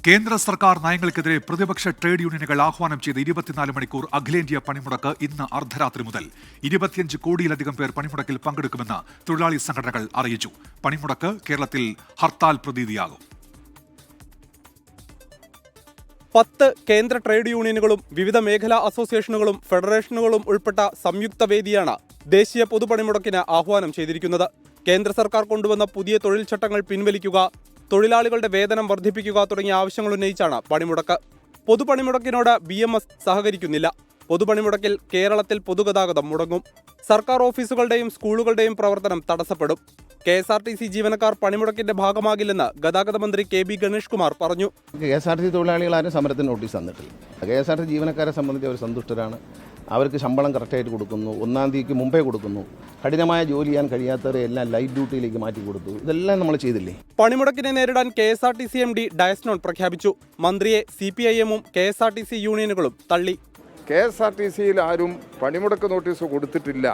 കേന്ദ്ര സർക്കാർ നയങ്ങൾക്കെതിരെ പ്രതിപക്ഷ ട്രേഡ് യൂണിയനുകൾ ആഹ്വാനം ചെയ്ത് 24 മണിക്കൂർ അഖിലേന്ത്യാ പണിമുടക്ക് ഇന്ന് അർദ്ധരാത്രി മുതൽ 25 കോടിയിലധികം പേർ പണിമുടക്കിൽ പങ്കെടുക്കുമെന്ന് തൊഴിലാളി സംഘടനകൾ അറിയിച്ചു. പണിമുടക്ക് കേരളത്തിൽ ഹർത്താൽ പ്രതീതിയാകും. 10 കേന്ദ്ര ട്രേഡ് യൂണിയനുകളും വിവിധ മേഖലാ അസോസിയേഷനുകളും ഫെഡറേഷനുകളും ഉൾപ്പെട്ട സംയുക്ത വേദിയാണ് ദേശീയ പൊതുപണിമുടക്കിന് ആഹ്വാനം ചെയ്തിരിക്കുന്നത്. കേന്ദ്ര സർക്കാർ കൊണ്ടുവന്ന പുതിയ തൊഴിൽ ചട്ടങ്ങൾ പിൻവലിക്കുക, തൊഴിലാളികളുടെ വേതനം വർദ്ധിപ്പിക്കുക തുടങ്ങിയ ആവശ്യങ്ങൾ ഉന്നയിച്ചാണ് പണിമുടക്ക്. പൊതുപണിമുടക്കിനോട് BMS സഹകരിക്കുന്നില്ല. പൊതുപണിമുടക്കിൽ കേരളത്തിൽ പൊതുഗതാഗതം മുടങ്ങും. സർക്കാർ ഓഫീസുകളുടെയും സ്കൂളുകളുടെയും പ്രവർത്തനം തടസ്സപ്പെടും. KSRTC ജീവനക്കാർ പണിമുടക്കിന്റെ ഭാഗമാകില്ലെന്ന് ഗതാഗത മന്ത്രി KB ഗണേഷ് കുമാർ പറഞ്ഞു. KSRTC തൊഴിലാളികളാരും സമരത്തിന് നോട്ടീസ് തന്നിട്ടില്ല. KSRTC ജീവനക്കാരെ സംബന്ധിച്ച് അവർ സന്തുഷ്ടരാണ്. അവർക്ക് ശമ്പളം കറക്റ്റായിട്ട് കൊടുക്കുന്നു, 1-ാം തീയതിക്ക് മുമ്പേ കൊടുക്കുന്നു. കഠിനമായ ജോലി ചെയ്യാൻ കഴിയാത്തവരെ എല്ലാം ലൈറ്റ് ഡ്യൂട്ടിയിലേക്ക് മാറ്റി കൊടുത്തു. ഇതെല്ലാം നമ്മൾ ചെയ്തില്ലേ? പണിമുടക്കിനെ നേരിടാൻ KSRTC MD ഡയസ്നോൺ പ്രഖ്യാപിച്ചു. മന്ത്രിയെ CPIM-ഉം KSRTC യൂണിയനുകളും തള്ളി. KSRTC-യിൽ ആരും പണിമുടക്ക് നോട്ടീസ് കൊടുത്തിട്ടില്ല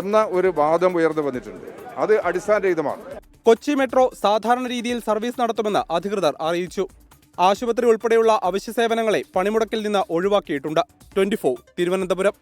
എന്ന ഒരു വാദം ഉയർന്നു വന്നിട്ടുണ്ട്. അത് അടിസ്ഥാനരഹിതമാണ്. കൊച്ചി മെട്രോ സാധാരണ രീതിയിൽ സർവീസ് നടത്തുമെന്ന് അധികൃതർ അറിയിച്ചു. ആശുപത്രി ഉൾപ്പെടെയുള്ള അവശ്യ സേവനങ്ങളെ പണിമുടക്കിൽ നിന്ന് ഒഴിവാക്കിയിട്ടുണ്ട്. 24 തിരുവനന്തപുരം.